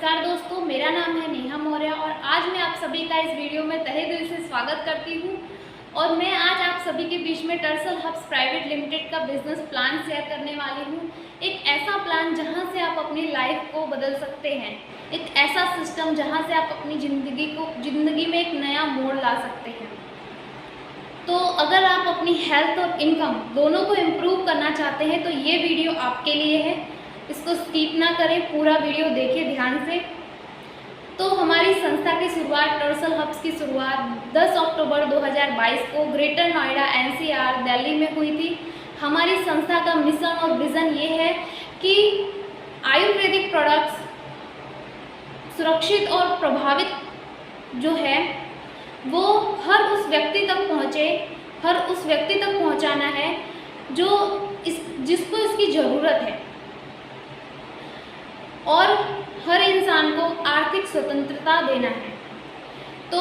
नमस्कार दोस्तों, मेरा नाम है नेहा मौर्य और आज मैं आप सभी का इस वीडियो में तहे दिल से स्वागत करती हूँ। और मैं आज आप सभी के बीच में टर्सल हब्स प्राइवेट लिमिटेड का बिजनेस प्लान शेयर करने वाली हूँ। एक ऐसा प्लान जहाँ से आप अपनी लाइफ को बदल सकते हैं, एक ऐसा सिस्टम जहाँ से आप अपनी ज़िंदगी में एक नया मोड़ ला सकते हैं। तो अगर आप अपनी हेल्थ और इनकम दोनों को इम्प्रूव करना चाहते हैं तो ये वीडियो आपके लिए है। इसको स्किप ना करें, पूरा वीडियो देखिए ध्यान से। तो हमारी संस्था की शुरुआत, टर्सल हब्स की शुरुआत 10 अक्टूबर 2022 को ग्रेटर नोएडा NCR दिल्ली में हुई थी। हमारी संस्था का मिशन और विज़न ये है कि आयुर्वेदिक प्रोडक्ट्स सुरक्षित और प्रभावित जो है वो हर उस व्यक्ति तक पहुँचे, हर उस व्यक्ति तक पहुँचाना है जिसको इसकी ज़रूरत है, और हर इंसान को आर्थिक स्वतंत्रता देना है। तो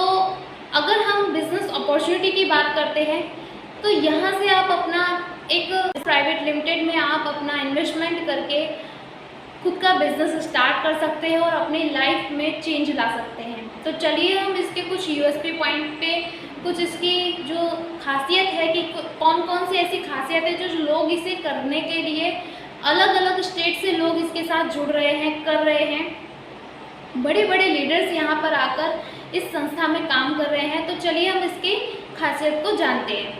अगर हम बिजनेस अपॉर्चुनिटी की बात करते हैं तो यहाँ से आप अपना एक प्राइवेट लिमिटेड में आप अपना इन्वेस्टमेंट करके खुद का बिजनेस स्टार्ट कर सकते हैं और अपनी लाइफ में चेंज ला सकते हैं। तो चलिए हम इसके कुछ USP पॉइंट पे, कुछ इसकी जो खासियत है कि कौन कौन सी ऐसी खासियत है जो लोग इसे करने के लिए अलग अलग स्टेट से लोग इसके साथ जुड़ रहे हैं, कर रहे हैं। बड़े बड़े लीडर्स यहाँ पर आकर इस संस्था में काम कर रहे हैं। तो चलिए हम इसकी खासियत को जानते हैं।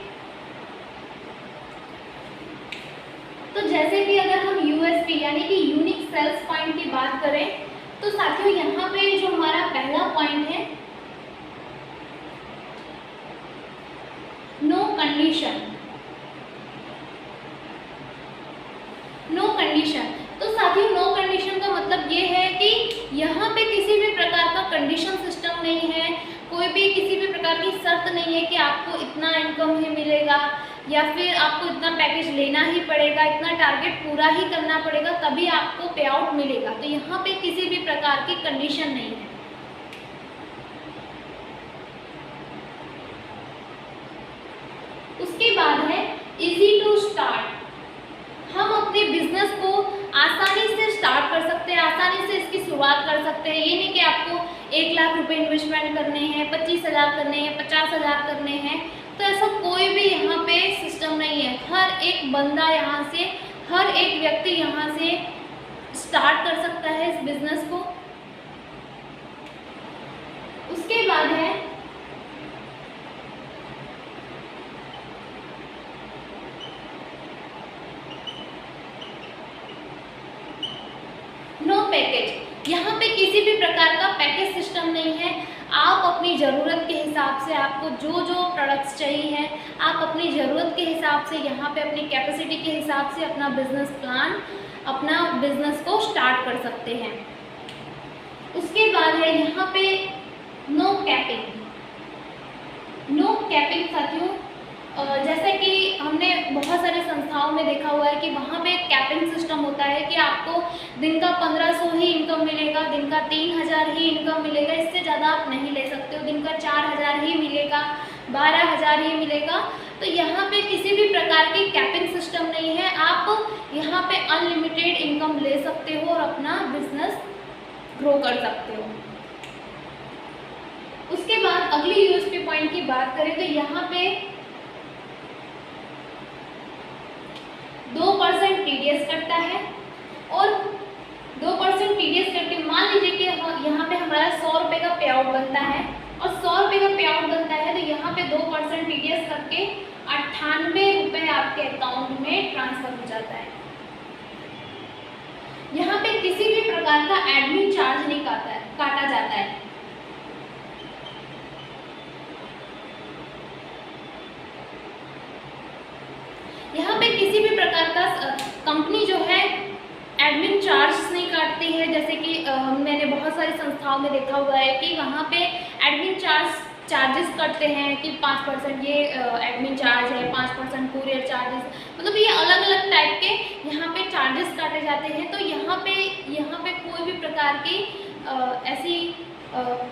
तो जैसे कि अगर हम USP यानी कि यूनिक सेल्स पॉइंट की बात करें तो साथियों यहाँ पे जो हमारा पहला पॉइंट है, नो कंडीशन। नो कंडीशन, तो साथियों नो कंडीशन का मतलब ये है कि यहाँ पे किसी भी प्रकार का कंडीशन सिस्टम नहीं है, कोई भी किसी भी प्रकार की शर्त नहीं है कि आपको इतना इनकम ही मिलेगा या फिर आपको इतना पैकेज लेना ही पड़ेगा, इतना टारगेट पूरा ही करना पड़ेगा तभी आपको पे आउट मिलेगा। तो यहाँ पे किसी भी प्रकार की कंडीशन नहीं है। उसके बाद है इजी टू स्टार्ट। हम अपने बिजनेस को आसानी से स्टार्ट कर सकते हैं, आसानी से इसकी शुरुआत कर सकते हैं। ये नहीं कि आपको 1 लाख रुपए इन्वेस्टमेंट करने हैं, 25,000 करने हैं, 50,000 करने हैं। तो ऐसा कोई भी यहाँ पे सिस्टम नहीं है। हर एक बंदा यहाँ से, हर एक व्यक्ति यहाँ से स्टार्ट कर सकता है इस बिजनेस को। उसके बाद है नो पैकेज। यहाँ पे किसी भी प्रकार का पैकेज सिस्टम नहीं है। आप अपनी ज़रूरत के हिसाब से, आपको जो जो प्रोडक्ट्स चाहिए हैं, आप अपनी ज़रूरत के हिसाब से यहाँ पे अपनी कैपेसिटी के हिसाब से अपना बिजनेस प्लान, अपना बिजनेस को स्टार्ट कर सकते हैं। उसके बाद है यहाँ पे नो कैपिंग। नो कैपिंग साथियों, जैसे कि हमने बहुत सारे संस्थाओं में देखा हुआ है कि वहाँ पे कैपिंग सिस्टम होता है कि आपको दिन का 1500 ही इनकम मिलेगा, दिन का 3000 ही इनकम मिलेगा, इससे ज़्यादा आप नहीं ले सकते हो, दिन का 4000 ही मिलेगा, 12000 ही मिलेगा। तो यहाँ पे किसी भी प्रकार की कैपिंग सिस्टम नहीं है। आप यहाँ पे अनलिमिटेड इनकम ले सकते हो और अपना बिजनेस ग्रो कर सकते हो। उसके बाद अगली USP पॉइंट की बात करें तो यहाँ पे 2% TDS कटता है, और 2% TDS करके मान लीजिए कि यहाँ पे हमारा 100 रुपये का पे आउट बनता है, और 100 रुपये का पे आउट बनता है तो यहाँ पे 2% TDS करके 98 रुपये आपके अकाउंट में ट्रांसफर हो जाता है। यहाँ पे किसी भी प्रकार का एडमिन चार्ज नहीं काटा जाता है। यहाँ पे किसी भी प्रकार का कंपनी जो है एडमिन चार्ज नहीं काटती है। जैसे कि मैंने बहुत सारी संस्थाओं में देखा हुआ है कि वहाँ पे एडमिन चार्जेस कटते हैं कि 5% ये एडमिन चार्ज है, 5% कुरियर चार्जेस, मतलब ये अलग अलग टाइप के यहाँ पे चार्जेस काटे जाते हैं। तो यहाँ पे कोई भी प्रकार की ऐसी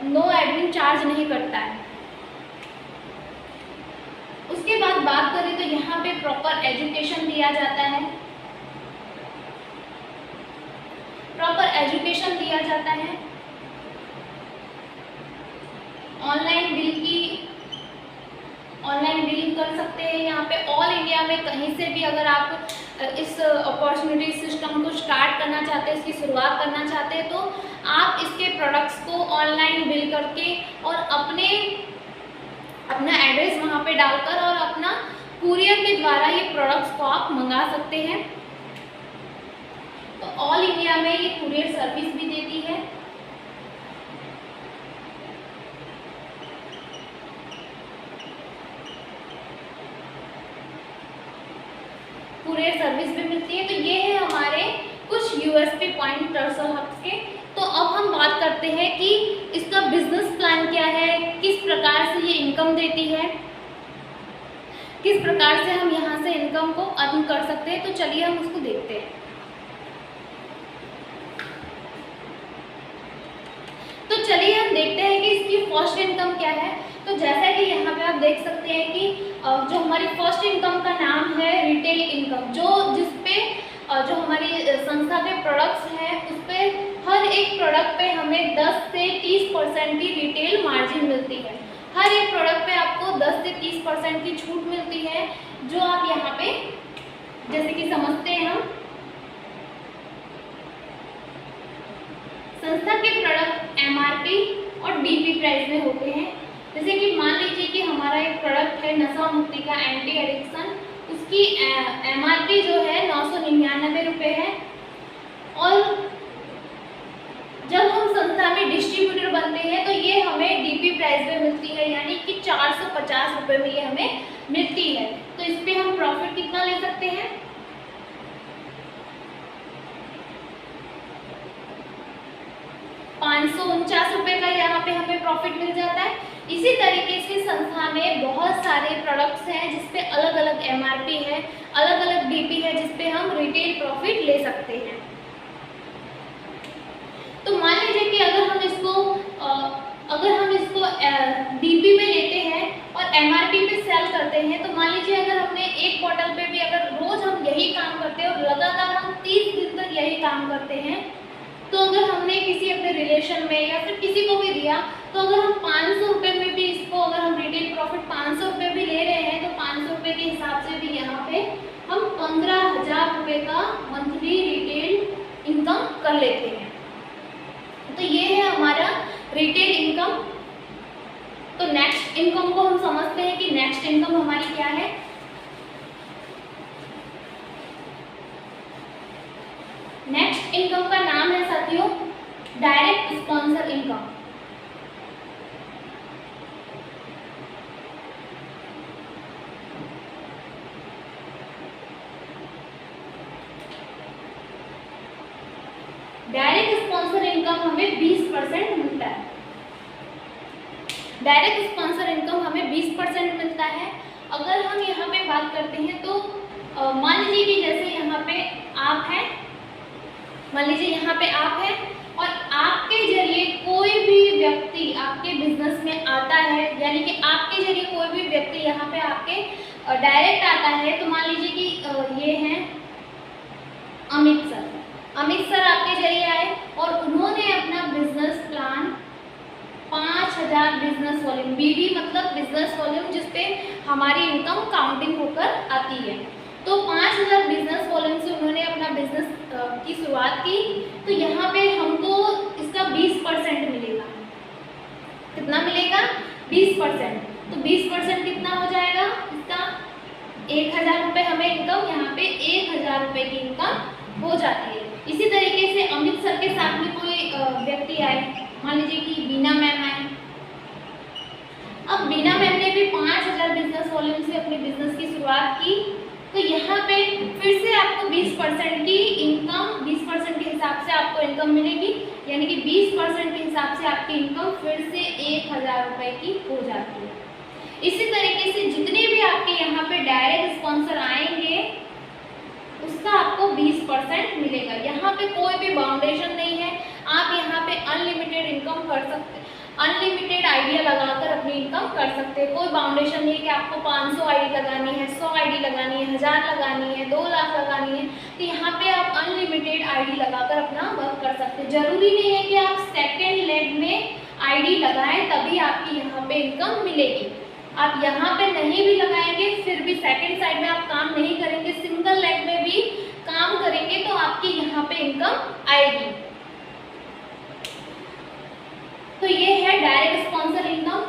नो एडमिन चार्ज नहीं कटता है। उसके बाद बात करें तो यहाँ पे प्रॉपर एजुकेशन दिया जाता है, प्रॉपर एजुकेशन दिया जाता है। कर सकते हैं यहाँ पे ऑल इंडिया में कहीं से भी। अगर आप इस अपॉर्चुनिटी सिस्टम को स्टार्ट करना चाहते हैं, इसकी शुरुआत करना चाहते हैं, तो आप इसके प्रोडक्ट्स को ऑनलाइन बिल करके और अपना एड्रेस वहाँ पे डालकर और अपना कुरियर के द्वारा ये प्रोडक्ट्स को आप मंगा सकते हैं। तो ऑल इंडिया में ये कुरियर सर्विस भी देती है। कुरियर सर्विस भी मिलती है। तो ये है हमारे कुछ यूएसपी पॉइंट टर्सल हब्स के। तो अब हम बात करते हैं कि इसका बिजनेस प्लान क्या है, किस प्रकार से ये इनकम देती है, किस प्रकार से हम यहाँ से इनकम को अर्न कर सकते हैं। तो चलिए हम उसको देखते हैं। तो चलिए हम देखते हैं कि इसकी फर्स्ट इनकम क्या है। तो जैसा कि यहाँ पे आप देख सकते हैं कि जो हमारी फर्स्ट इनकम का नाम है रिटेल इनकम, जिसपे जो हमारी संस्था के प्रोडक्ट्स हैं उस पर हर एक प्रोडक्ट पे हमें 10 से 30% की रिटेल मार्जिन मिलती है। हर एक प्रोडक्ट पे आपको 10 से 30% की छूट मिलती है, जो आप यहाँ पे जैसे कि समझते हैं हम संस्था के प्रोडक्ट एमआरपी और डीपी प्राइस में होते हैं। जैसे कि मान लीजिए कि हमारा एक प्रोडक्ट है नशा मुक्ति का एंटी एडिक्शन, उसकी एमआरपी जो है 999 रुपये है, और जब हम संस्था में डिस्ट्रीब्यूटर बनते हैं तो ये हमें डीपी प्राइस में मिलती है, यानी कि 450 रुपये में ये हमें मिलती है। तो इस पर हम प्रॉफिट कितना ले सकते हैं, 549 रुपये का यहाँ पे हमें प्रॉफिट मिल जाता है। इसी तरीके से संस्था में बहुत सारे प्रोडक्ट्स हैं जिसपे अलग अलग एमआरपी है, अलग अलग डीपी है, जिसपे हम रिटेल प्रॉफिट ले सकते हैं। तो मान लीजिए कि अगर हम इसको डीपी में लेते हैं और एमआरपी पे सेल करते हैं, तो मान लीजिए अगर हमने एक बॉटल पे भी अगर रोज हम यही काम करते हैं और लगातार हम 30 दिन तक यही काम करते हैं, तो अगर हमने किसी अपने रिलेशन में या फिर किसी को भी दिया, तो अगर हम 500 रुपये में भी इसको अगर हम रिटेल प्रॉफिट 500 रुपये भी ले रहे हैं, तो 500 रुपये के हिसाब से भी यहाँ पे हम 15,000 रुपये का मंथली रिटेल इनकम कर लेते हैं। तो ये है हमारा रिटेल इनकम। तो नेक्स्ट इनकम को हम समझते हैं कि नेक्स्ट इनकम हमारी क्या है। नेक्स्ट इनकम का नाम है साथियों direct sponsor income. Direct sponsor income हमें 20% मिलता है। डायरेक्ट स्पॉन्सर इनकम हमें 20% मिलता है। अगर हम यहाँ पे बात करते हैं तो मान लीजिए कि जैसे यहाँ पे आप हैं, मान लीजिए यहाँ पे आप हैं और आपके जरिए कोई भी व्यक्ति आपके बिजनेस में आता है, यानी कि आपके जरिए कोई भी व्यक्ति यहाँ पे आपके डायरेक्ट आता है। तो मान लीजिए कि ये हैं अमित सर। अमित सर आपके जरिए आए और उन्होंने अपना बिजनेस प्लान 5000 बिजनेस वॉल्यूम, बीबी मतलब बिजनेस वॉल्यूम, जिसपे हमारी इनकम काउंटिंग होकर आती है। तो 5000 बिजनेस वॉल्यूम से उन्होंने अपना बिजनेस की शुरुआत की। तो यहाँ पे हमको इसका 20% मिलेगा। कितना मिलेगा? 20%। तो 20% कितना हो जाएगा इसका? 1000 रुपये हमें इनकम, यहाँ पे 1000 रुपये की इनकम हो जाती है। इसी तरीके से अमित सर के साथ में कोई व्यक्ति आए, मान लीजिए कि बीना मैम आए। अब बीना मैम ने भी 5000 बिजनेस वॉल्यूम से अपने बिजनेस की शुरुआत की। तो यहाँ पे फिर से आपको 20% की इनकम, 20% के हिसाब से आपको इनकम मिलेगी, यानी कि 20% के हिसाब से आपकी इनकम फिर से 1000 रुपये की हो जाती है। इसी तरीके से जितने भी आपके यहाँ पे डायरेक्ट स्पॉन्सर आएंगे उसका आपको 20% मिलेगा। यहाँ पे कोई भी बाउंडेशन नहीं है, आप यहाँ पे अनलिमिटेड इनकम कर सकते, अनलिमिटेड आइडिया लगाकर अपनी इनकम कर सकते हैं। कोई बाउंडेशन नहीं है कि आपको 500 आईडी लगानी है, 100 आईडी लगानी है, 1000 लगानी है, 2 लाख लगानी है। तो यहाँ पे आप अनलिमिटेड आईडी लगाकर अपना वर्क कर सकते हैं। जरूरी नहीं है कि आप सेकेंड लेग में आईडी लगाएं तभी आपकी यहाँ पे इनकम मिलेगी। आप यहाँ पे नहीं भी लगाएंगे फिर भी सेकंड साइड में आप काम नहीं करेंगे, सिंगल लेग में भी काम करेंगे तो आपकी यहाँ पे इनकम आएगी। तो ये है direct sponsor income.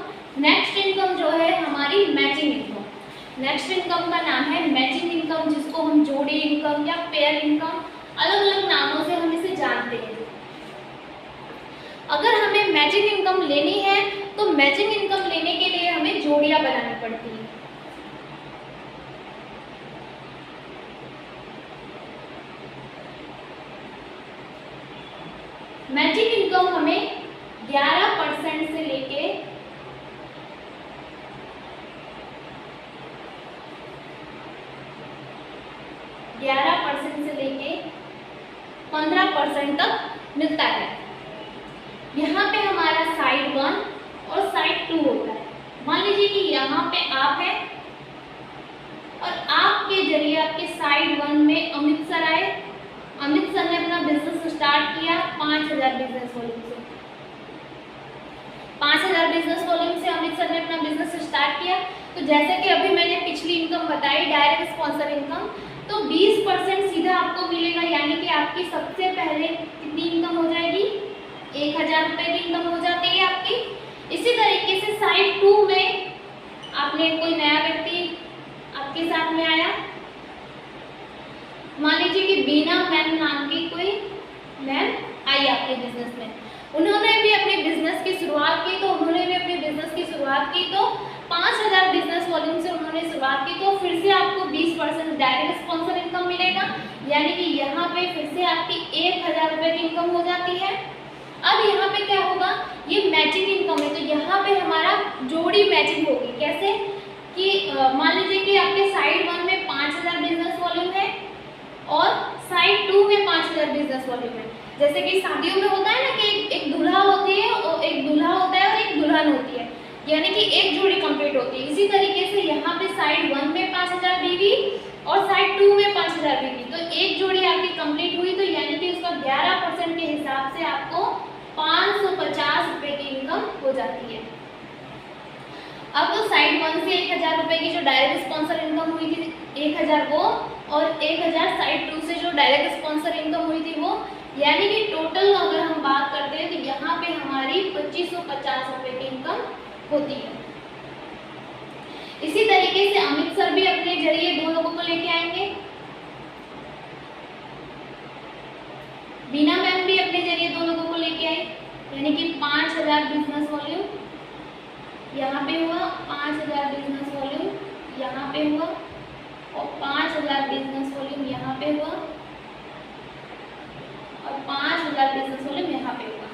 Next income जो है हमारी मैचिंग इनकम। नेक्स्ट इनकम का नाम है मैचिंग इनकम, जिसको हम जोड़ी इनकम या पेयर इनकम, अलग अलग नामों से हम इसे जानते हैं। अगर हमें मैचिंग इनकम लेनी है तो मैचिंग इनकम लेने के लिए हमें जोड़ियां बनानी पड़ती है। मैचिंग इनकम हमें 11% से लेके 15% तक मिलता है। यहाँ पे हमारा साइड 1 और साइड 2 होता है। मान लीजिए कि यहाँ पे आप हैं और आपके जरिए आपके साइड 1 में अमित सर आए। अमित सर ने अपना बिजनेस स्टार्ट किया 5000 बिजनेस वॉल्यूम से। 5000 बिजनेस वॉल्यूम से अमित सर ने अपना बिजनेस स्टार्ट किया। तो जैसे कि अभी मैंने पिछली इनकम बताई डायरेक्ट स्पॉन्सर इनकम, तो 20% सीधा आपको मिलेगा, यानी कि आपकी सबसे पहले कितनी इनकम हो जाएगी, 1000 रुपये की इनकम हो जाती है आपकी। इसी तरीके से साइड 2 में आपने कोई नया व्यक्ति आपके साथ में आया, मान लीजिए कि बीना मैम नाम की कोई मैम आई आपके बिजनेस में। उन्होंने भी अपने बिजनेस की शुरुआत की, तो 5000 बिजनेस वॉल्यूम से उन्होंने शुरुआत की, तो फिर से आपको 20% डायरेक्ट स्पॉन्सर इनकम मिलेगा, यानी कि यहाँ पे फिर से आपकी 1000 रुपये की इनकम हो जाती है। अब यहाँ पे क्या होगा, ये मैचिंग इनकम है, तो यहाँ पे हमारा जोड़ी मैचिंग होगी। कैसे कि मान लीजिए कि आपके साइड 1 में 5000 बिजनेस वॉल्यूम है और साइड 2 में 5000 बिजनेस वॉल्यूम है। जैसे कि शादियों में होता है ना कि एक दूल्हा होती है और एक दूल्हा होता है और एक दुल्हन होती है, यानी कि एक जोड़ी कंप्लीट होती है। इसी तरीके से यहाँ पे साइड 1 में 5000 बीवी और साइड 2 में 5000 बीवी, तो एक जोड़ी आपकी कंप्लीट हुई, तो यानी कि उसका 11% के हिसाब से आपको 550 रुपये की इनकम हो जाती है। अब तो साइड 1 से 1000 रुपये की जो डायरेक्ट स्पॉन्सर इनकम हुई थी 1000 वो, और 1000 साइड 2 से जो डायरेक्ट स्पॉन्सर इनकम हुई थी वो, यानी कि टोटल अगर हम बात करते हैं तो यहाँ पे हमारी 2550 रुपये की इनकम होती है। इसी तरीके से अमित सर भी अपने जरिए 2 लोगों को लेके आएंगे, बीना मैम भी अपने जरिए 2 लोगों को लेके आए, यानी कि 5000 बिजनेस वॉल्यूम यहाँ पे हुआ, 5000 बिजनेस वॉल्यूम यहाँ पे हुआ और 5000 बिजनेस वॉल्यूम यहाँ पे हुआ और 5000 बिजनेस वॉल्यूम यहाँ पे हुआ।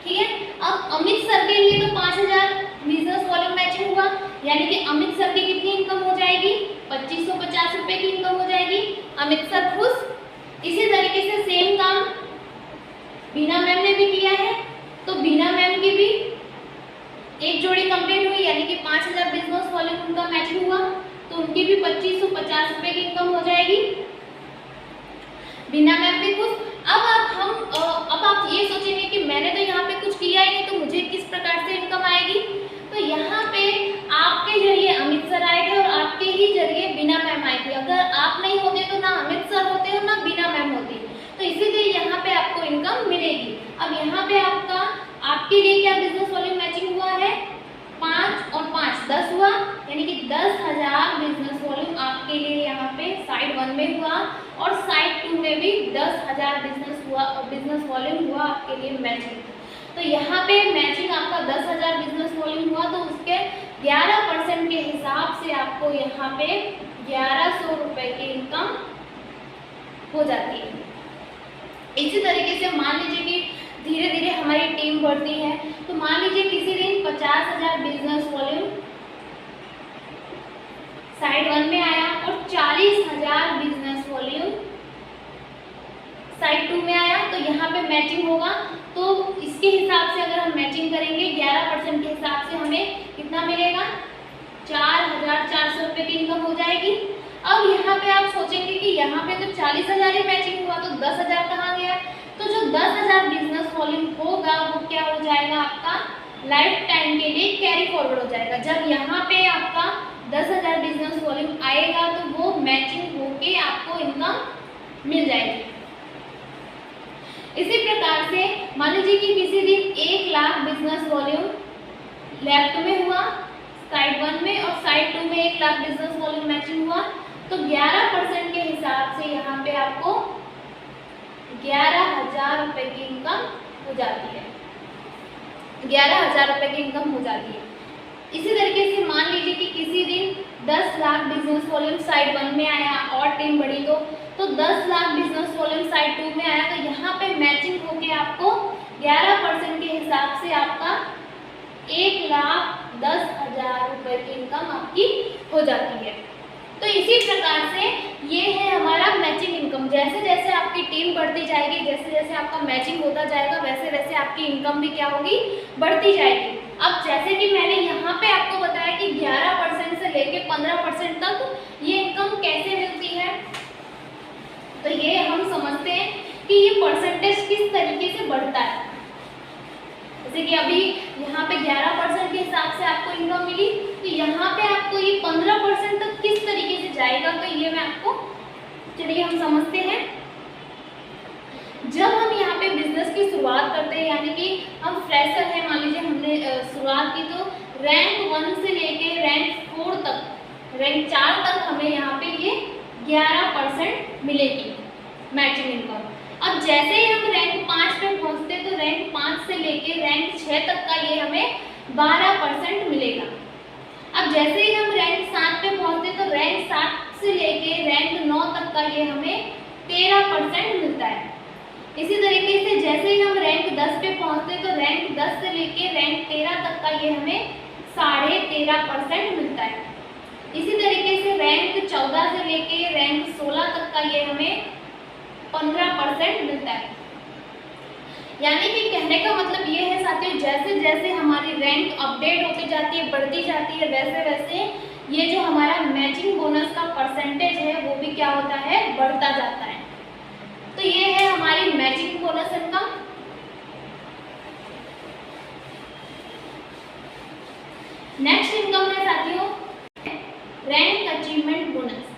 ठीक है, अब अमित सर के लिए तो 5000 बिजनेस वॉल्यूम मैचिंग हुआ, यानी कि अमित सर की कितनी इनकम हो जाएगी, 2550 रुपये की इनकम हो जाएगी। अमित सर खुश। इसी तरीके से सेम काम बीना मैम ने भी किया है, तो बीना मैम की भी एक जोड़ी कंप्लीट हुई, यानी कि 5000 बिजनेस वॉल्यूम उनका मैचिंग हुआ, तो उनकी भी 2550 रुपये की इनकम हो जाएगी। बीना मैम भी खुश। अब आप ये सोचेंगे कि मैंने तो यहाँ पे कुछ किया ही नहीं, तो मुझे किस प्रकार से इनकम आएगी। तो यहाँ पे आपके जरिए अमित सर आए थे और आपके ही जरिए बीना मैम आई थी। अगर आप नहीं होते तो ना अमित सर होते और ना बीना मैम होती, तो इसीलिए यहाँ पे आपको इनकम मिलेगी। अब यहाँ पे आपके लिए क्या बिजनेस वॉल्यूम मैचिंग हुआ है, 5 और 5 10 हुआ, यानी कि 10,000 बिजनेस वॉल्यूम आपके लिए यहाँ पे साइड 1 में हुआ और साइड 2 में भी 10,000 बिजनेस वॉल्यूम हुआ आपके लिए मैचिंग। तो यहाँ पे मैचिंग आपका 10,000 बिजनेस वॉल्यूम हुआ, तो उसके 11% के हिसाब से आपको यहाँ पे 1100 रुपये की इनकम हो जाती है। इसी तरीके से मान लीजिए कि धीरे धीरे हमारी टीम बढ़ती है, तो मान लीजिए किसी दिन 50,000 बिजनेस वॉल्यूम साइड 1 में आया और 40,000 बिजनेस वॉल्यूम साइड 2 में आया, तो यहाँ पे मैचिंग होगा। तो इसके हिसाब से अगर हम मैचिंग करेंगे 11% के हिसाब से हमें कितना मिलेगा, 4,400 रुपये की इनकम हो जाएगी। अब यहाँ पे आप सोचेंगे कि यहाँ पे तो 40,000 ही मैचिंग हुआ, तो 10,000 कहाँ गया, तो जो 10,000 बिजनेस वॉल्यूम होगा वो क्या हो जाएगा आपका लाइफ टाइम के लिए कैरी फॉरवर्ड हो जाएगा। जब यहाँ पे आपका 10,000 बिजनेस वॉल्यूम आएगा तो वो मैचिंग होके आपको इनकम मिल जाएगी। इसी प्रकार से मान लीजिए कि किसी दिन 1 लाख बिजनेस वॉल्यूम लेफ्ट में हुआ साइड 1 में और साइड 2 में 1 लाख बिजनेस वॉल्यूम मैचिंग हुआ, तो 11% के हिसाब से यहाँ पे आपको 11,000 रुपये की इनकम हो जाती है। 11,000 रुपये की इनकम हो जाती है। इसी तरीके से मान लीजिए कि किसी दिन 10 लाख बिजनेस वॉल्यूम साइड 1 में आया और टीम बढ़ी तो 10 लाख बिजनेस वॉल्यूम साइड 2 में आया, तो यहाँ पे मैचिंग होके आपको 11% के हिसाब से आपका 1,10,000 रुपये की इनकम आपकी हो जाती है। तो इसी प्रकार से ये है हमारा मैचिंग इनकम। जैसे जैसे आपकी टीम बढ़ती जाएगी, जैसे जैसे आपका मैचिंग होता जाएगा, वैसे वैसे आपकी इनकम भी क्या होगी, बढ़ती जाएगी। अब जैसे कि मैंने यहाँ पे आपको बताया कि 11% से लेके 15% तक ये इनकम कैसे मिलती है, तो ये हम समझते हैं कि ये परसेंटेज किस तरीके से बढ़ता है। जैसे कि अभी यहाँ पे 11% के हिसाब से आपको इनकम मिली, तो यहाँ पे आपको ये 15% तक किस तरीके से जाएगा, तो ये मैं आपको, चलिए हम समझते हैं। जब हम यहाँ पे बिजनेस की शुरुआत करते हैं, यानी कि हम फ्रेशर हैं, मान लीजिए हमने शुरुआत की, तो रैंक 1 से लेके रैंक 4 तक, रैंक 4 तक हमें यहाँ पे ये 11% मिलेगी मैचिंग इनकम। अब जैसे ही हम रैंक 5 पे पहुँचते हैं, तो रैंक 5 से लेके रैंक 6 तक का ये हमें 12% मिलेगा। अब जैसे ही हम रैंक 7 पे पहुँचते हैं, तो रैंक 7 से लेके रैंक 9 तक का ये हमें 13% मिलता है। इसी तरीके से जैसे ही हम रैंक 10 पे पहुँचते हैं, तो रैंक 10 से लेके रैंक 13 तक का ये हमें 13.5% मिलता है। इसी तरीके से रैंक 14 से लेके रैंक 16 तक का ये हमें 15% मिलता है। यानी कि कहने का मतलब ये है साथियों, जैसे जैसे हमारी रैंक अपडेट होती जाती है, बढ़ती जाती है, वैसे वैसे ये जो हमारा मैचिंग बोनस का परसेंटेज है वो भी क्या होता है, बढ़ता जाता है। तो ये है हमारी matching bonus income. Next income है साथियों rank achievement bonus.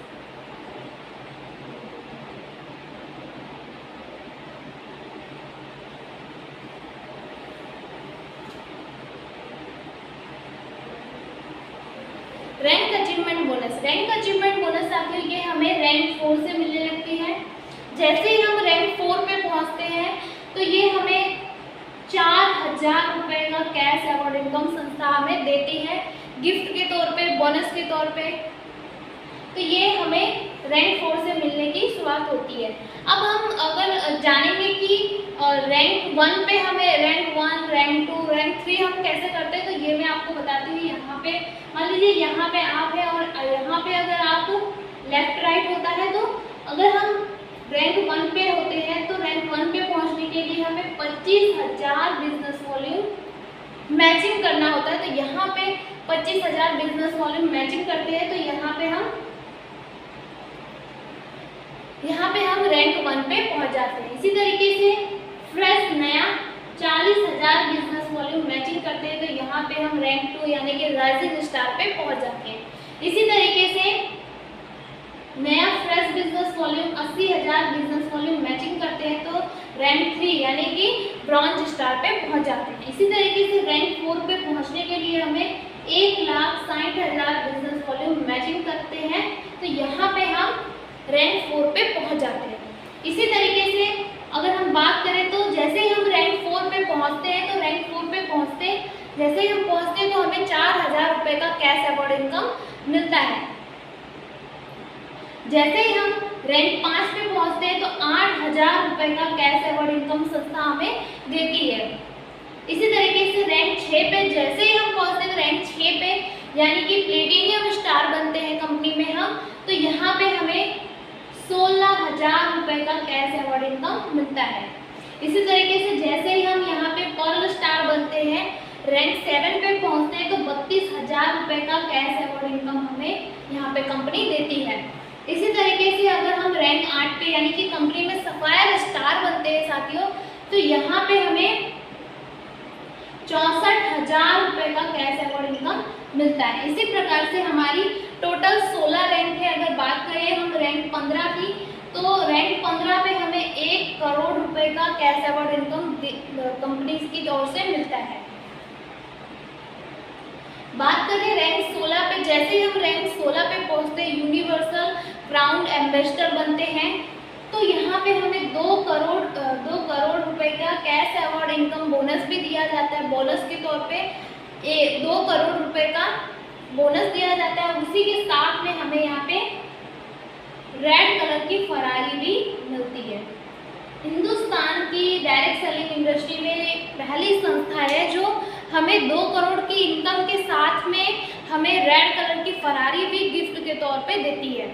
Rank achievement bonus, rank achievement bonus साथियों ये हमें रैंक 4 से मिलने लगती है। जैसे ही हम रैंक 4 पे पहुंचते हैं, तो ये हमें 4,000 रुपये का कैश अवार्ड इनकम संस्था हमें देती है गिफ्ट के तौर पे, बोनस के तौर पे। तो ये हमें रैंक 4 से मिलने की शुरुआत होती है। अब हम अगर जानेंगे कि रैंक 1 पे हमें रैंक 1, रैंक 2, रैंक 3 हम कैसे करते हैं, तो ये मैं आपको बताती हूँ। यहाँ पे मान लीजिए यहाँ पे आप है और यहाँ पे अगर आप लेफ्ट राइट होता है, तो अगर हम रैंक 1 पे होते हैं, तो रैंक 1 पे पहुँचने के लिए हमें 25,000 बिजनेस वॉल्यूम मैचिंग करना होता है। तो यहाँ पे 25,000 बिजनेस वॉल्यूम मैचिंग करते हैं, तो यहाँ पे हम रैंक 1 पे पहुँच जाते हैं। इसी तरीके से फ्रेश नया 40,000 बिजनेस वॉल्यूम मैचिंग करते हैं, तो यहाँ पे हम रैंक 2 यानी कि राइजिंग स्टार पे पहुँच जाते हैं। इसी तरीके से नया fresh business volume 80,000 business volume matching करते हैं, तो रैंक 3 यानी कि ब्रॉन्ज स्टार पे पहुंच जाते हैं। इसी तरीके से रैंक 4 पे पहुंचने के लिए हमें 1,60,000 बिजनेस वॉल्यूम मैचिंग करते हैं, तो यहाँ पे हम रैंक 4 पे पहुंच जाते हैं। इसी तरीके से अगर हम बात करें, तो जैसे ही हम रैंक 4 पे पहुँचते हैं, तो रैंक 4 पे जैसे ही हम पहुँचते हैं, तो हमें 4,000 रुपये का कैश अवार्ड इनकम मिलता है। जैसे ही हम रैंक 5 पे पहुंचते हैं, तो 8,000 रुपये का कैश अवार्ड इनकम संस्था हमें देती है। इसी तरीके से रैंक 6 पे जैसे ही हम पहुंचते हैं, तो रैंक 6 पे यानी कि प्लेटिनियम स्टार बनते हैं कंपनी में हम, तो यहाँ पे हमें 16,000 रुपये का कैश अवार्ड इनकम मिलता है। इसी तरीके से जैसे ही हम यहाँ पे पर्ल स्टार बनते हैं, रैंक 7 पे पहुँचते हैं, तो 32,000 रुपये का कैश अवार्ड इनकम हमें यहाँ पे कंपनी देती है। इसी तरीके से अगर हम रैंक 8 पे यानी कि कंपनी में सफायर स्टार बनते हैं साथियों, तो यहाँ पे हमें 64,000 75,000 रुपये का कैश अवार्ड इनकम मिलता है। इसी प्रकार से हमारी टोटल 16 रैंक है। अगर बात करें हम रैंक 15 की, तो रैंक 15 पे हमें 1 करोड़ रुपए का कैश अवार्ड इनकम कंपनीज की ओर से मिलता है। बात करें रैंक 16 पे, जैसे ही हम रैंक 16 पे पहुंचते हैं, यूनिवर्सल क्राउन एम्बेसडर बनते हैं, तो यहाँ पे हमें 2 करोड़ रुपए का कैश अवार्ड इनकम बोनस भी दिया जाता है। बोनस के तौर पे 2 करोड़ रुपए का बोनस दिया जाता है। उसी के साथ में हमें यहाँ पे रेड कलर की फरारी भी मिलती है। हिंदुस्तान की डायरेक्ट सेलिंग इंडस्ट्री में पहली संस्था है जो हमें 2 करोड़ की इनकम के साथ में हमें रेड कलर की फरारी भी गिफ्ट के तौर पे देती है।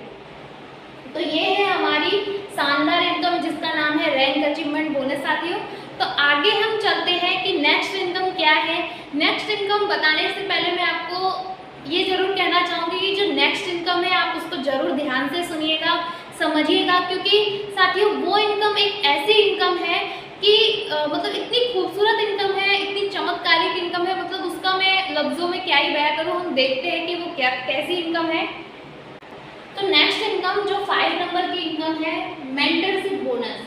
तो ये है हमारी शानदार इनकम जिसका नाम है रैंक अचीवमेंट बोनस साथियों। तो आगे हम चलते हैं कि नेक्स्ट इनकम क्या है। नेक्स्ट इनकम बताने से पहले मैं आपको ये जरूर कहना चाहूँगी कि जो नेक्स्ट इनकम है आप उसको जरूर ध्यान से सुनिएगा, समझिएगा, क्योंकि साथियों वो इनकम एक ऐसी इनकम है कि मतलब इतनी खूबसूरत इनकम है, इतनी चमत्कारिक इनकम है, मतलब उसका मैं लफ्ज़ों में क्या ही बयां करूँ। हम देखते हैं कि वो कैसी इनकम है। तो नेक्स्ट इनकम जो 5 नंबर की इनकम है, मेंटरशिप बोनस।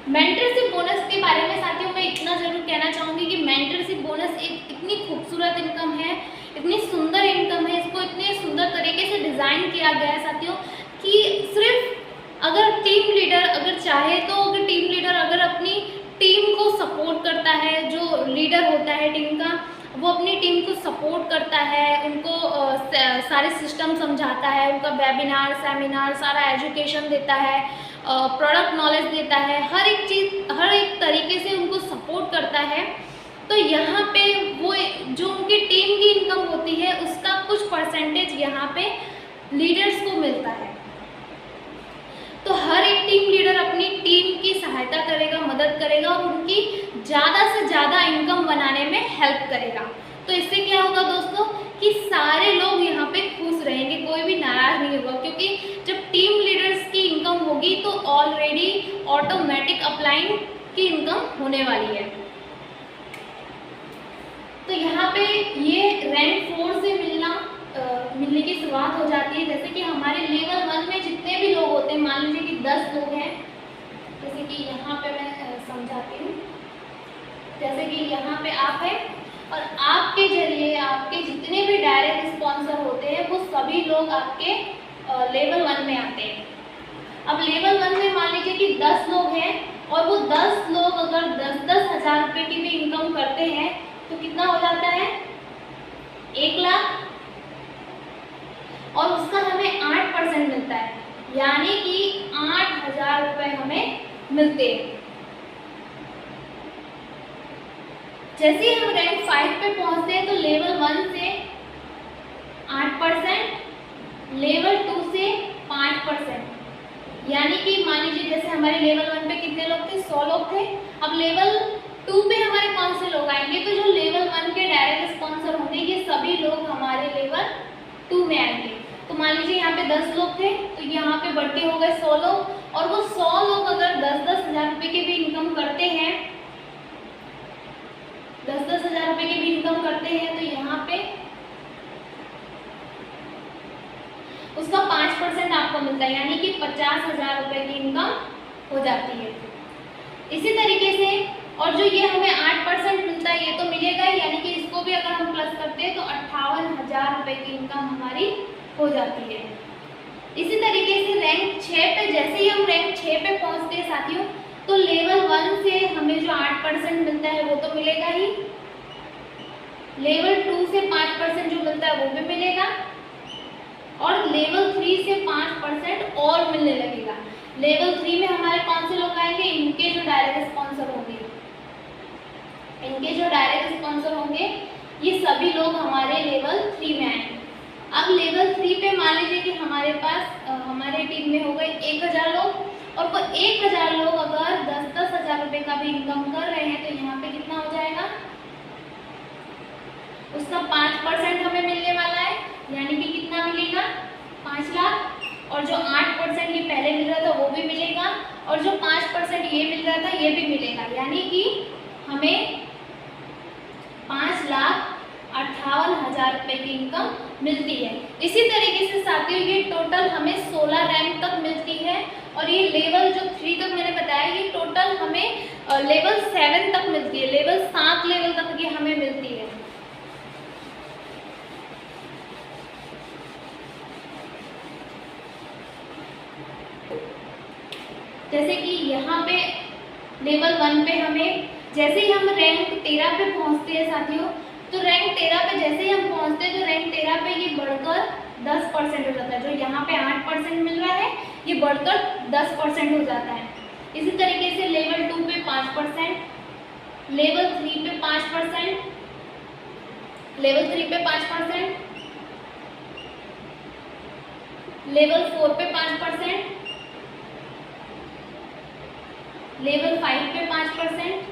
मेंटरशिप बोनस के बारे में साथियों मैं इतना जरूर कहना चाहूँगी कि मेंटरशिप बोनस एक इतनी खूबसूरत इनकम है, इतनी सुंदर इनकम है, इसको इतने सुंदर तरीके से डिज़ाइन किया गया है साथियों कि सिर्फ अगर टीम लीडर अगर चाहे तो अगर टीम लीडर अगर अपनी टीम को सपोर्ट करता है, जो लीडर होता है टीम का वो अपनी टीम को सपोर्ट करता है, उनको सारे सिस्टम समझाता है, उनका वेबिनार सेमिनार सारा एजुकेशन देता है, प्रोडक्ट नॉलेज देता है, हर एक चीज़ हर एक तरीके से उनको सपोर्ट करता है। तो यहाँ पे वो जो उनकी टीम की इनकम होती है उसका कुछ परसेंटेज यहाँ पे लीडर्स को मिलता है। तो हर एक टीम लीडर अपनी टीम की सहायता करेगा, मदद करेगा और उनकी ज़्यादा से ज़्यादा इनकम बनाने में हेल्प करेगा। तो इससे क्या होगा दोस्तों कि सारे लोग यहाँ पे खुश रहेंगे, कोई भी नाराज़ नहीं होगा, क्योंकि जब टीम लीडर्स की इनकम होगी तो ऑलरेडी ऑटोमेटिक अपलाइन की इनकम होने वाली है। तो यहाँ पे ये रैंक 4 से मिलने की शुरुआत हो जाती है। जैसे कि हमारे लेवल 1 में जितने भी लोग होते हैं, मान लीजिए कि 10 लोग हैं, जैसे कि यहाँ पे मैं समझाती हूँ। जैसे कि यहाँ पे आप हैं और आपके जरिए आपके जितने भी डायरेक्ट स्पॉन्सर होते हैं वो सभी लोग आपके लेवल 1 में आते हैं। अब लेवल 1 में मान लीजिए कि 10 लोग हैं और वो 10 लोग अगर 10-10 हज़ार रुपये की भी इनकम करते हैं तो कितना हो जाता है 1 लाख, और उसका हमें 8% मिलता है, यानी कि 8,000 रुपये हमें मिलते हैं। जैसे ही हम रैंक 5 पे पहुंचते हैं तो लेवल 1 से 8%, लेवल 2 से 5%, यानी कि मान लीजिए जैसे हमारे लेवल 1 पे कितने लोग थे, 100 लोग थे। अब लेवल 2 पे हमारे कौन से लोग आएंगे, तो जो लेवल 1 के डायरेक्ट स्पॉन्सर होंगे ये सभी लोग हमारे लेवल 2 में आएंगे। तो मान लीजिए यहाँ पे 10 लोग थे तो यहाँ पे बढ़ के हो गए 100 लोग, और वो 100 लोग अगर 10-10 हज़ार रुपये की भी इनकम करते हैं, 10-10 हज़ार रुपये की भी इनकम करते हैं, तो यहाँ पे उसका 5% आपको मिलता है, यानी कि 50,000 रुपये की इनकम हो जाती है। इसी तरीके से और जो ये हमें 8% मिलता है ये तो मिलेगा ही, यानी कि इसको भी अगर हम प्लस करते हैं तो 58,000 रुपये की इनकम हमारी हो जाती है। इसी तरीके से रैंक 6 पे, जैसे ही हम रैंक 6 पे पहुंचते हैं साथियों, तो लेवल 1 से हमें जो 8% मिलता है वो तो मिलेगा ही, लेवल 2 से 5% जो मिलता है वो भी मिलेगा, और लेवल 3 से 5% और मिलने लगेगा। लेवल 3 में हमारे कौन से लोग आएंगे, इनके जो डायरेक्ट स्पॉन्सर होंगे, इनके जो डायरेक्ट स्पॉन्सर होंगे ये सभी लोग हमारे लेवल 3 में आएंगे। अब लेवल 3 पे मान लीजिए कि हमारे पास हमारे टीम में हो गए 1,000 लोग, और वो 1,000 लोग अगर 10-10 हज़ार रुपये का भी इनकम कर रहे हैं तो यहाँ पे कितना हो जाएगा, उसका 5% हमें मिलने वाला है, यानी कि कितना मिलेगा 5 लाख, और जो 8% ये पहले मिल रहा था वो भी मिलेगा। और जो 5% ये मिल रहा था ये भी मिलेगा, यानी कि हमें 5,58,000 रुपये की इनकम मिलती है। इसी तरीके से साथियों ये टोटल हमें 16 रैंक तक मिलती है, और ये लेवल जो 3 तक मैंने बताया ये टोटल हमें लेवल 7 तक मिलती है, लेवल 7 लेवल तक ये हमें मिलती है। जैसे कि यहाँ पे लेवल 1 पे हमें जैसे ही हम रैंक 13 पे पहुँचते हैं साथियों, तो रैंक 13 पे जैसे ही हम पहुँचते हैं तो रैंक 13 पे ये बढ़कर 10% हो जाता है। जो यहाँ पे 8% मिल रहा है ये बढ़कर 10% हो जाता है। इसी तरीके से लेवल 2 पे 5%, लेवल 3 पे 5%, लेवल 3 पे 5%, लेवल 4 पे 5%, लेवल 5 पे 5%,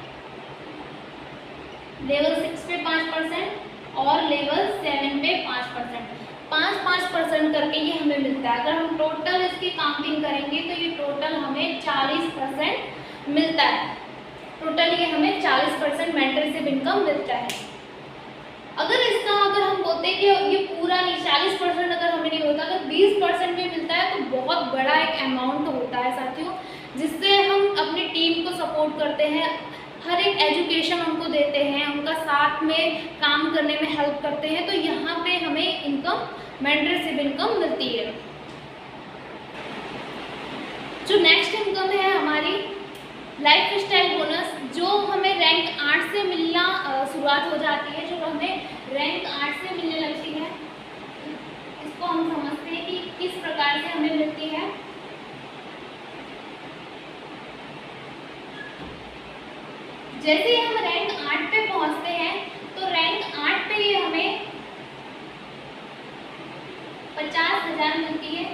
लेवल 6 पे 5% और लेवल 7 पे 5%। 5% करके ये हमें मिलता है। अगर हम टोटल इसकी काउंटिंग करेंगे तो ये टोटल हमें 40% मिलता है। टोटल ये हमें 40% मेंटरशिप इनकम मिलता है। अगर हम बोलते हैं कि ये पूरा नहीं, 40% अगर हमें नहीं होता, अगर 20% भी मिलता है तो बहुत बड़ा एक अमाउंट होता है साथियों, जिससे हम अपनी टीम को सपोर्ट करते हैं, हर एक एजुकेशन उनको देते हैं, उनका साथ में काम करने में हेल्प करते हैं। तो यहाँ पे हमें इनकम, मेंटरशिप इनकम मिलती है। जो नेक्स्ट इनकम है हमारी लाइफ स्टाइल बोनस, जो हमें रैंक 8 से मिलना शुरुआत हो जाती है, जो हमें रैंक 8 से मिलने लगती है, इसको हम समझते हैं कि किस प्रकार से हमें मिलती है। जैसे ही हम रैंक 8 पे पहुंचते हैं तो रैंक 8 पे ये हमें 50,000 मिलती है।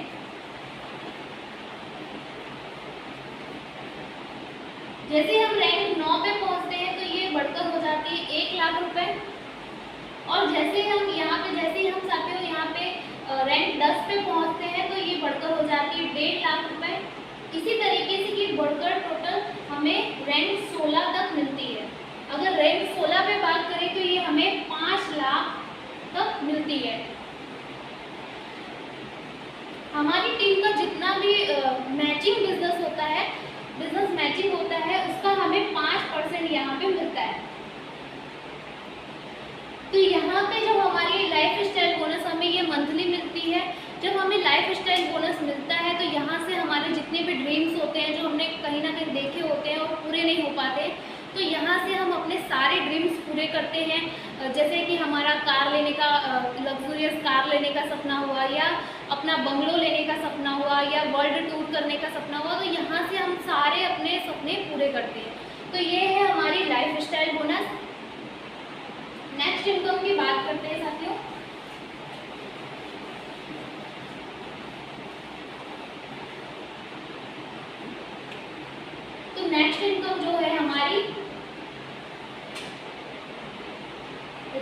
जैसे ही हम रैंक 9 पे पहुंचते हैं तो ये बढ़कर हो जाती है 1 लाख रुपए। और जैसे हम यहाँ पे साथियों यहाँ पे रैंक 10 पे पहुंचते हैं तो ये बढ़कर हो जाती है 1.5 लाख रुपए। इसी तरीके से ये बढ़कर टोटल हमें रैंक 16 तक मिलती है। अगर रैंक 16 पे बात करें तो ये हमें 5 लाख तक मिलती है। हमारी टीम का जितना भी मैचिंग बिजनेस होता है, बिजनेस मैचिंग होता है, उसका हमें 5% यहाँ पे मिलता है। तो यहाँ पे जो हमारी लाइफ स्टाइल बोनस हमें ये मंथली मिलती है। जब हमें लाइफ स्टाइल बोनस मिलता है तो यहाँ से हमारे जितने भी ड्रीम्स होते हैं, जो हमने कहीं ना कहीं देखे होते हैं और पूरे नहीं हो पाते, तो यहाँ से हम अपने सारे ड्रीम्स पूरे करते हैं। जैसे कि हमारा कार लेने का, लग्जूरियस कार लेने का सपना हुआ, या अपना बंगलो लेने का सपना हुआ, या वर्ल्ड टूर करने का सपना हुआ, तो यहाँ से हम सारे अपने सपने पूरे करते हैं। तो ये है हमारी life style bonus. Next income की बात करते हैं साथियों। तो नेक्स्ट इनकम जो है हमारी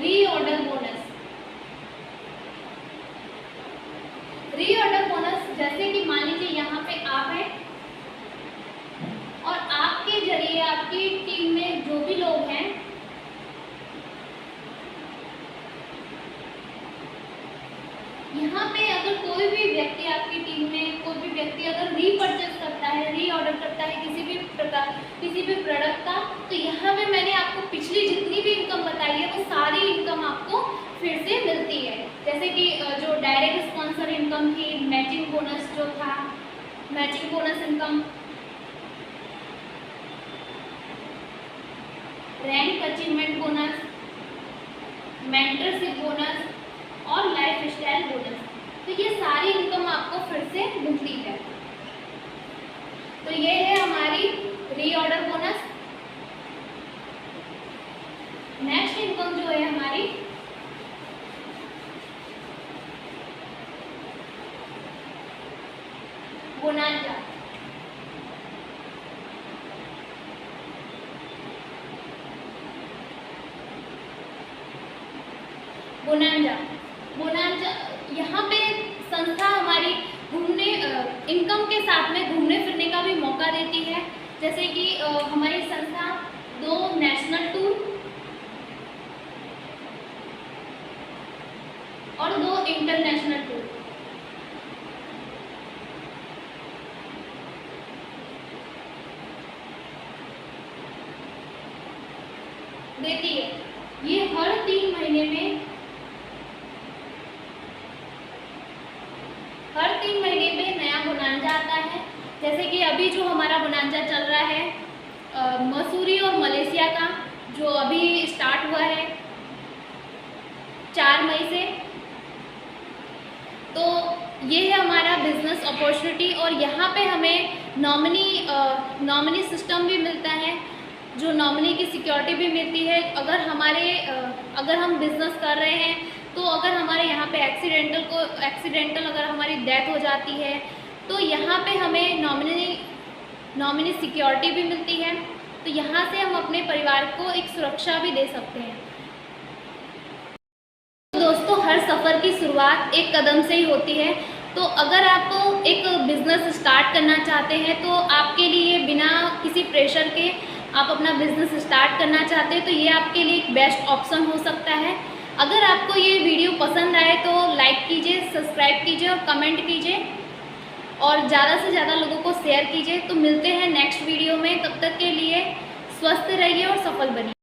रीऑर्डर बोनस। रीऑर्डर बोनस जैसे कि मान लीजिए यहाँ पे आप हैं और आपके जरिए आपकी टीम में जो भी लोग हैं, यहाँ पे अगर कोई भी व्यक्ति आपकी टीम में कोई भी व्यक्ति अगर रीपरचेज करता है, रीऑर्डर करता है किसी भी प्रोडक्ट का, तो यहाँ पे मैंने आपको पिछली जितनी भी इनकम बताई है वो सारी इनकम आपको फिर से मिलती है। जैसे कि जो डायरेक्ट स्पॉन्सर इनकम थी, मैचिंग बोनस जो था, matching bonus income, rank achievement bonus, mentorship bonus और लाइफ स्टाइल बोनस, तो ये सारी इनकम आपको फिर से मिलती है। तो ये है हमारी रीऑर्डर बोनस। नेक्स्ट इनकम जो है हमारी बोनांजा। बोनांजा यहाँ पे संस्था हमारी घूमने इनकम के साथ में घूमने फिरने का भी मौका देती है। जैसे कि हमारी संस्था 2 नेशनल टूर और 2 इंटरनेशनल टूर देती है। ये हर 3 महीने में नया बोनांजा आता है। जैसे कि अभी जो हमारा बोनांजा चल रहा है मसूरी और मलेशिया का, जो अभी स्टार्ट हुआ है 4 मई से, तो ये है हमारा बिजनेस अपॉर्चुनिटी। और यहाँ पे हमें नॉमिनी सिस्टम भी मिलता है, जो नॉमिनी की सिक्योरिटी भी मिलती है। अगर हम बिज़नेस कर रहे हैं तो अगर हमारे यहाँ पे एक्सीडेंटल अगर हमारी डेथ हो जाती है तो यहाँ पे हमें नॉमिनी सिक्योरिटी भी मिलती है। तो यहाँ से हम अपने परिवार को एक सुरक्षा भी दे सकते हैं। तो दोस्तों, हर सफ़र की शुरुआत एक कदम से ही होती है। तो अगर आप एक बिज़नेस स्टार्ट करना चाहते हैं तो आपके लिए बिना किसी प्रेशर के आप अपना बिज़नेस स्टार्ट करना चाहते हैं तो ये आपके लिए एक बेस्ट ऑप्शन हो सकता है। अगर आपको ये वीडियो पसंद आए तो लाइक कीजिए, सब्सक्राइब कीजिए और कमेंट कीजिए और ज़्यादा से ज़्यादा लोगों को शेयर कीजिए। तो मिलते हैं नेक्स्ट वीडियो में, तब तक के लिए स्वस्थ रहिए और सफल बनिए।